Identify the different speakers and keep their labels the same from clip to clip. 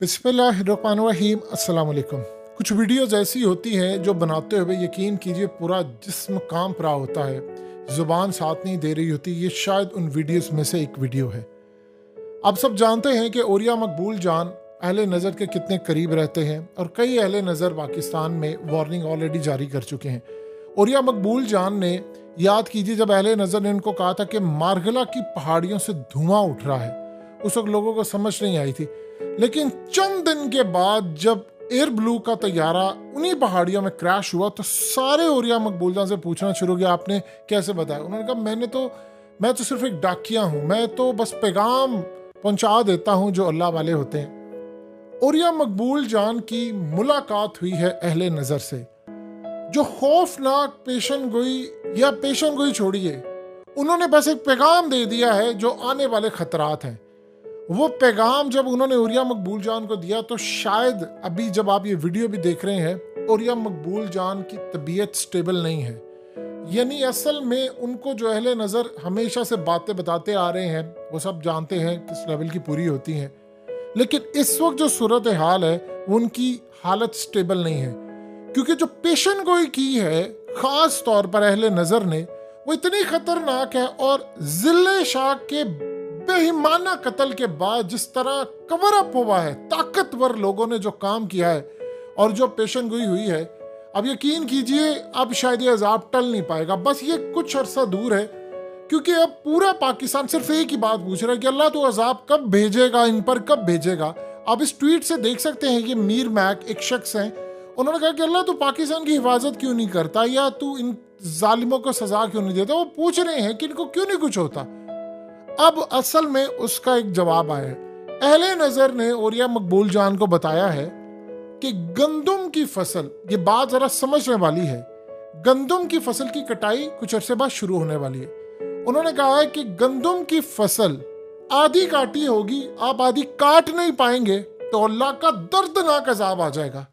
Speaker 1: बिस्मिल्लाहिर्रहमानिर्रहीम अस्सलाम वालेकुम। कुछ वीडियोस ऐसी होती हैं जो बनाते हुए यकीन कीजिए पूरा जिस्म कांप रहा होता है, ज़ुबान साथ नहीं दे रही होती। ये शायद उन वीडियोस में से एक वीडियो है। आप सब जानते हैं कि ओरिया मकबूल जान अहले नज़र के कितने करीब रहते हैं और कई अहले नज़र पाकिस्तान में वार्निंग ऑलरेडी जारी कर चुके हैं। ओरिया मकबूल जान ने, याद कीजिए जब अहले नज़र ने उनको कहा था कि मारगला की पहाड़ियों से धुआं उठ रहा है, उस वक्त लोगों को समझ नहीं आई थी। लेकिन चंद दिन के बाद जब एयर ब्लू का तैयारा उन्हीं पहाड़ियों में क्रैश हुआ तो सारे ओरिया मकबूल जान से पूछना शुरू किया, आपने कैसे बताया? उन्होंने कहा मैं तो सिर्फ एक डाकिया हूं, मैं तो बस पैगाम पहुंचा देता हूं जो अल्लाह वाले होते हैं। ओरिया मकबूल जान की मुलाकात हुई है अहले नजर से, जो खौफनाक पेशन गोई छोड़िए, उन्होंने बस एक पैगाम दे दिया है जो आने वाले खतरात हैं। वो पैगाम जब उन्होंने ओरिया मकबूल जान को दिया तो शायद अभी जब आप ये वीडियो भी देख रहे हैं, ओरिया मकबूल जान की तबीयत स्टेबल नहीं है। यानी असल में उनको जो अहले नज़र हमेशा से बातें बताते आ रहे हैं, वो सब जानते हैं किस लेवल की पूरी होती हैं। लेकिन इस वक्त जो सूरत हाल है उनकी हालत स्टेबल नहीं है, क्योंकि जो पेशन गोई की है खास तौर पर अहले नज़र ने, वो इतनी खतरनाक है। और जिले शाह के बेईमाना कत्ल के बाद जिस तरह कवर अप हुआ है, ताकतवर लोगों ने जो काम किया है और जो पेशन गोई हुई है, अब यकीन कीजिए अब शायद ये अजाब टल नहीं पाएगा। बस ये कुछ अरसा दूर है, क्योंकि अब पूरा पाकिस्तान सिर्फ एक ही बात पूछ रहा है कि अल्लाह तो अजाब कब भेजेगा, इन पर कब भेजेगा। आप इस ट्वीट से देख सकते हैं, ये मीर मैक एक शख्स हैं, उन्होंने कहा कि अल्लाह तो पाकिस्तान की हिफाजत क्यों नहीं करता, या तू इन जालिमों को सजा क्यों नहीं देता। वो पूछ रहे हैं कि इनको क्यों नहीं कुछ होता। अब असल में उसका एक जवाब आया है। अहले नजर ने ओरिया मकबूल जान को बताया है कि गंदम की फसल, ये बात जरा समझने वाली है, गंदम की फसल की कटाई कुछ अरसे बाद शुरू होने वाली है। उन्होंने कहा है कि गंदम की फसल आधी काटी होगी, आप आधी काट नहीं पाएंगे तो अल्लाह का दर्दनाक अजाब आ जाएगा।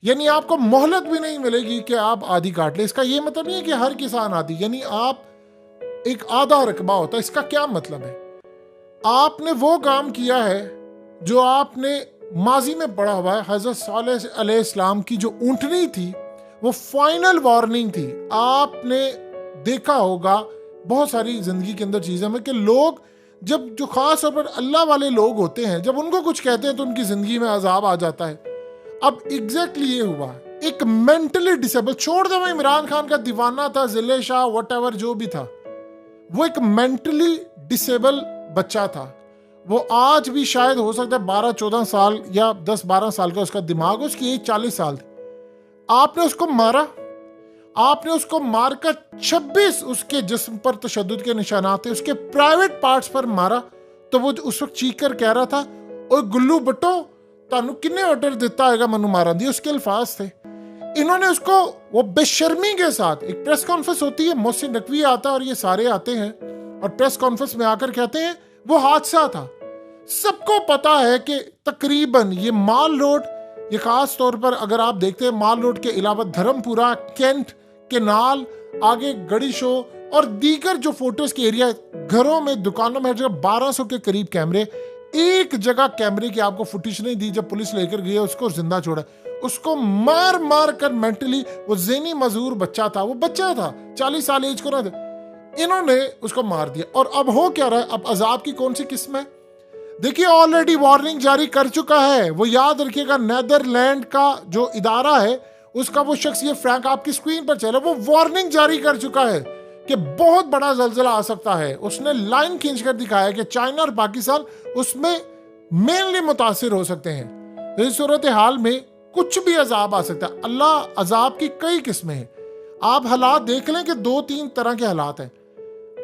Speaker 1: यानी आपको मोहलत भी नहीं मिलेगी कि आप आधी काट ले। इसका ये मतलब नहीं है कि हर किसान आधी, यानी आप एक आधा रकबा होता है। इसका क्या मतलब है? आपने वो काम किया है जो आपने माजी में पढ़ा हुआ है। हजरत सालेह अलैहिस्सलाम की जो ऊंटनी थी वो फाइनल वार्निंग थी। आपने देखा होगा बहुत सारी जिंदगी के अंदर चीजें में कि लोग जब जो खास तौर पर अल्लाह वाले लोग होते हैं, जब उनको कुछ कहते हैं तो उनकी जिंदगी में अजाब आ जाता है। अब एग्जैक्टली ये हुआ। एक मेंटली डिसेबल, छोड़ दो मैं इमरान खान का दीवाना था, जिले शाह व्हाटएवर जो भी था, वो एक मेंटली डिसेबल बच्चा था। वो आज भी शायद हो सकता है 12-14 साल या 10-12 साल का उसका दिमाग, उसकी एज 40 साल थी। आपने उसको मारा, आपने उसको मारकर 26 उसके जिस्म पर तशद्दुद के निशानात थे, उसके प्राइवेट पार्ट्स पर मारा। तो वो उस वक्त चीख कर कह रहा था, ओए गुल्लू बट्टो तानू किन्ने ऑर्डर दिता है मनु मारन दी, उसके अल्फाज थे। इन्होंने उसको वो बेशर्मी के साथ, एक प्रेस कॉन्फ्रेंस होती है, मोहसिन नकवी आता है और ये सारे आते हैं और प्रेस कॉन्फ्रेंस में आकर कहते हैं वो हादसा था। सबको पता है कि तकरीबन ये माल रोड, ये खास तौर पर अगर आप देखते हैं माल रोड के अलावा धर्मपुरा, कैंट, केनाल, आगे गड़ी शो और दीगर जो फोटोज के एरिया, घरों में, दुकानों में, हर जगह 1200 के करीब कैमरे। एक जगह कैमरे की आपको फुटेज नहीं दी जब पुलिस लेकर गई, उसको जिंदा छोड़ा, उसको मार मार कर मेंटली, वो ज़हनी मजूर बच्चा था, वो बच्चा था 40 साल एज को ना, इन्होंने उसको मार दिया। और अब हो क्या रहा है? अब अजाब की कौन सी किस्म है? देखिए ऑलरेडी वार्निंग जारी कर चुका है। वो याद रखिएगा, नेदरलैंड का जो इदारा है उसका वो शख्स, ये फ्रैंक आपकी स्क्रीन पर चला, वो वार्निंग जारी कर चुका है कि बहुत बड़ा जल्जला आ सकता है। उसने लाइन खींच कर दिखाया कि चाइना और पाकिस्तान उसमें मेनली मुतासिर हो सकते हैं। इस सूरत हाल में कुछ भी अजाब आ सकता है। अल्लाह अजाब की कई किस्में हैं। आप हालात देख लें कि 2-3 तरह के हालात हैं।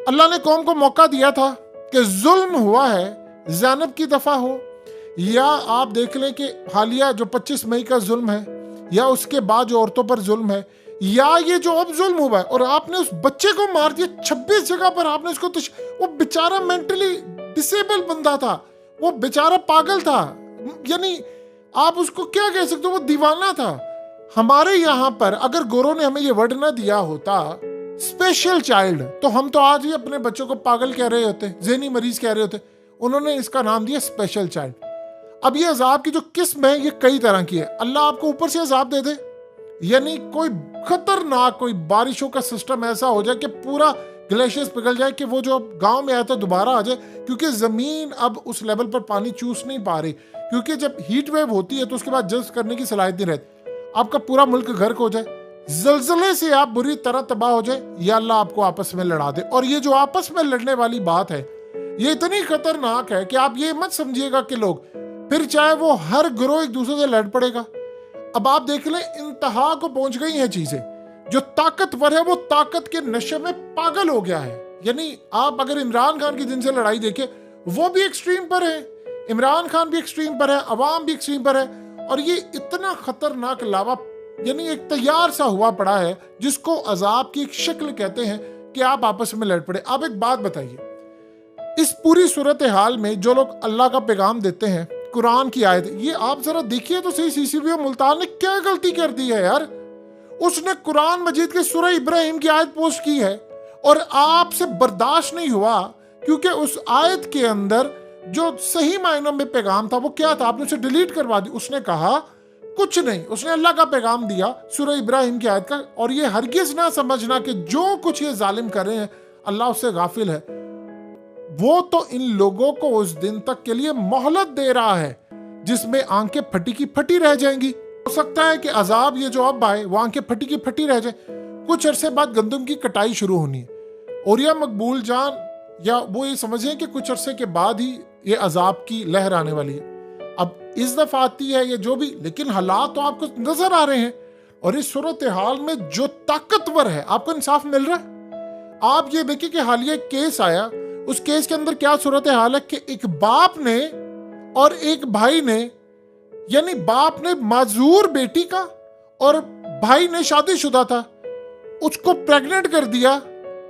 Speaker 1: अल्लाह ने कौम को मौका दिया था कि जुल्म हुआ है, ज़ैनब की दफा हो, या आप देख लें कि हालिया जो 25 मई का जुल्म है, या उसके बाद जो औरतों पर जुल्म है, या ये जो अब जुल्म हुआ है और आपने उस बच्चे को मार दिया 26 जगह पर। आपने उसको वो बेचारा मेंटली डिसेबल बंदा था, वो बेचारा पागल था, यानी आप उसको क्या कह सकते हो, वो दीवाना था। हमारे यहाँ पर अगर गोरों ने हमें ये वर्ड ना दिया होता स्पेशल चाइल्ड, तो हम तो आज ही अपने बच्चों को पागल कह रहे होते, ज़हनी मरीज कह रहे होते। उन्होंने इसका नाम दिया स्पेशल चाइल्ड। अब ये अजाब की जो किस्म है ये कई तरह की है। अल्लाह आपको ऊपर से अजाब दे दे, यानी कोई खतरनाक कोई बारिशों का सिस्टम ऐसा हो जाए कि पूरा ग्लेशियर्स पिघल जाए कि वो जो गांव में आया था दोबारा आ जाए, क्योंकि जमीन अब उस लेवल पर पानी चूस नहीं पा रही, क्योंकि जब हीट वेव होती है तो उसके बाद जज्ब करने की सलाहियत नहीं रहती। आपका पूरा मुल्क गर्क हो जाए, जलजले से आप बुरी तरह तबाह हो जाए, या अल्लाह आपको आपस में लड़ा दे। और ये जो आपस में लड़ने वाली बात है ये इतनी खतरनाक है कि आप ये मत समझिएगा कि लोग फिर चाहे वो हर गिरोह एक दूसरे से लड़ पड़ेगा। अब आप देख लें इंतहा को पहुंच गई हैं चीजें। जो ताकतवर है वो ताकत के नशे में पागल हो गया है। यानी आप अगर इमरान खान की जिनसे लड़ाई देखें, वो भी एक्सट्रीम पर है, इमरान खान भी एक्सट्रीम पर है, अवाम भी एक्सट्रीम पर है, और ये इतना खतरनाक लावा यानी एक तैयार सा हुआ पड़ा है जिसको अजाब की एक शक्ल कहते हैं कि आप आपस में लड़ पड़े। आप एक बात बताइए, इस पूरी सूरत हाल में जो लोग अल्लाह का पैगाम देते हैं, कुरान की आयत, ये आप जरा देखिए तो सही, सीसीबी मुल्तान ने क्या गलती कर दी है यार। उसने कुरान मजीद के सूरह इब्राहिम की आयत पोस्ट की है और आपसे बर्दाश्त नहीं हुआ, क्योंकि उस आयत के अंदर जो सही मायनों में पैगाम था वो क्या था, आपने उसे डिलीट करवा दी। उसने कहा कुछ नहीं, उसने अल्लाह का पैगाम दिया सूरह इब्राहिम की आयत का। और ये हरगिज ना समझना कि जो कुछ ये जालिम कर रहे हैं अल्लाह उससे गाफिल है। वो तो इन लोगों को उस दिन तक के लिए मोहलत दे रहा है जिसमें आंखें फटी की फटी रह जाएंगी। हो सकता है कि अजाब ये जो अब आए वो आंखें फटी की फटी रह जाए। कुछ अरसे बाद गंदम की कटाई शुरू होनी है और यह मकबूल जान या वो ये समझें कि कुछ अरसे के बाद ही ये अजाब की लहर आने वाली है। अब इस दफा आती है ये जो भी, लेकिन हालात तो आपको नजर आ रहे हैं। और इस सूरत हाल में जो ताकतवर है आपको इंसाफ मिल रहा है। आप ये देखिए कि हालिया केस आया, उस केस के अंदर क्या सूरत हाल है कि एक बाप ने और एक भाई ने, यानी बाप ने माजूर बेटी का और भाई ने शादीशुदा था, उसको प्रेग्नेंट कर दिया।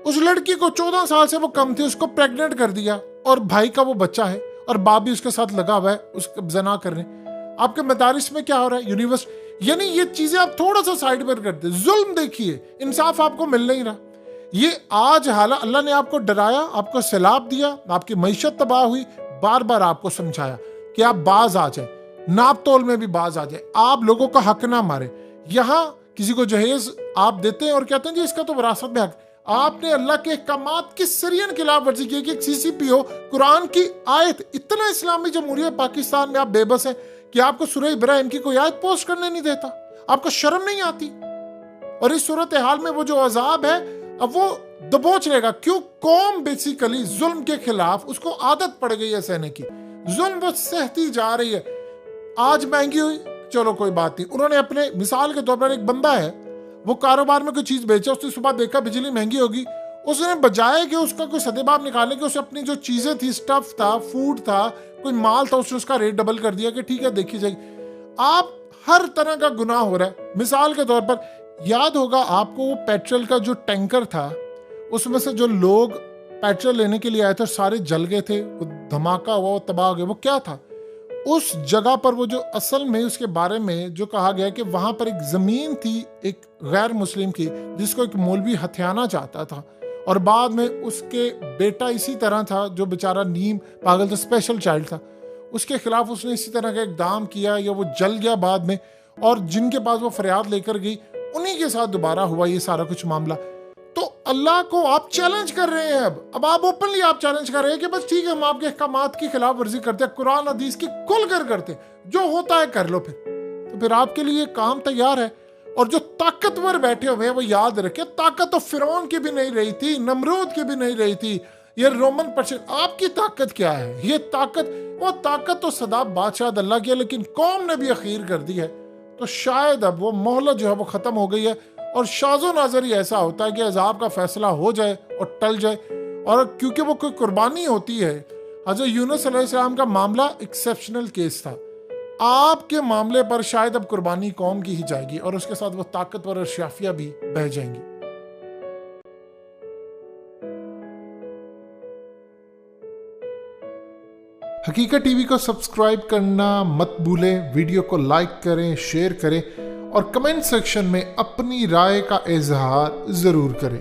Speaker 1: उस लड़की को 14 साल से वो कम थी, उसको प्रेग्नेंट कर दिया और भाई का वो बच्चा है और बाप भी उसके साथ लगा हुआ है उसको जना करने। आपके मदारिस में क्या हो रहा है, यूनिवर्सिटी, यानी ये चीजें आप थोड़ा सा साइड पर करते, जुल्म देखिए, इंसाफ आपको मिल नहीं रहा। ये आज हालात, अल्लाह ने आपको डराया, आपको सैलाब दिया, आपकी मईशत तबाह हुई, बार बार आपको समझाया कि आप बाज आ जाए, नाप तोल में भी बाज आ जाए, आप लोगों का हक ना मारे। यहाँ किसी को जहेज आप देते हैं और कहते हैं जी इसका तो विरासत में हक। आपने अल्लाह के अहकामात की सरियन खिलाफ वर्जी की कि एक सीसीपीओ कुरान की आयत, इतना इस्लामी जमहूरियत पाकिस्तान में आप बेबस हैं कि आपको सूरह इब्राहिम की कोई आयत पोस्ट करने नहीं देता, आपको शर्म नहीं आती। और इस सूरत हाल में वो जो अजाब है अब वो दबोच लेगा। क्यों? कौम बेसिकली जुल्म के खिलाफ उसको आदत पड़ गई है सहने की, जुल्म वो सहती जा रही है। आज महंगी हुई, चलो कोई बात नहीं, उन्होंने अपने मिसाल के तौर पर एक बंदा है वो कारोबार में कोई चीज बेचा, उसने सुबह देखा बिजली महंगी होगी, उसने बजाय कि उसका कोई सदेबाब निकाले कि उसे अपनी जो चीजें थी, स्टफ था, फूड था, कोई माल था, उसने उसका रेट डबल कर दिया कि ठीक है देखी जाएगी। आप हर तरह का गुनाह हो रहा है। मिसाल के तौर पर याद होगा आपको वो पेट्रोल का जो टैंकर था, उसमें से जो लोग पेट्रोल लेने के लिए आए थे सारे जल गए थे, वो धमाका हुआ, वो तबाह हो गए। वो क्या था? उस जगह पर वो जो असल में उसके बारे में जो कहा गया कि वहां पर एक जमीन थी एक गैर मुस्लिम की, जिसको एक मौलवी हथियाना चाहता था और बाद में उसके बेटा इसी तरह था जो बेचारा नीम पागल था, स्पेशल चाइल्ड था, उसके खिलाफ उसने इसी तरह का इकदाम किया या वो जल गया बाद में, और जिनके पास वो फरियाद लेकर गई उन्हीं के साथ दोबारा हुआ ये सारा कुछ मामला। तो अल्लाह को आप चैलेंज कर रहे हैं। अब आप ओपनली आप चैलेंज कर रहे हैं कि बस ठीक है हम आपके अहकामात की खिलाफ वर्जी करते हैं, कुरान हदीस की खुलकर करते, जो होता है कर लो। तो फिर आपके लिए काम तैयार है। और जो ताकतवर बैठे हुए हैं वो याद रखें, ताकत तो फिरौन की भी नहीं रही थी, नमरूद की भी नहीं रही थी, ये रोमन पर्शियन। आपकी ताकत क्या है? ये ताकत, वो ताकत तो सदा बादशाह अल्लाह की है, लेकिन कौम ने भी अखीर कर दी है। तो शायद अब वो मोहलत जो है वो खत्म हो गई है और शाज़ो नाज़र ही ऐसा होता है कि अज़ाब का फैसला हो जाए और टल जाए। और क्योंकि वो कोई कुर्बानी होती है, हज़रत यूनुस अलैहिस्सलाम का मामला एक्सेप्शनल केस था, आपके मामले पर शायद अब कुर्बानी कौम की ही जाएगी और उसके साथ वो ताकतवर और शाफिया भी बह जाएंगी। हकीकत टीवी को सब्सक्राइब करना मत भूलें, वीडियो को लाइक करें, शेयर करें और कमेंट सेक्शन में अपनी राय का इजहार जरूर करें।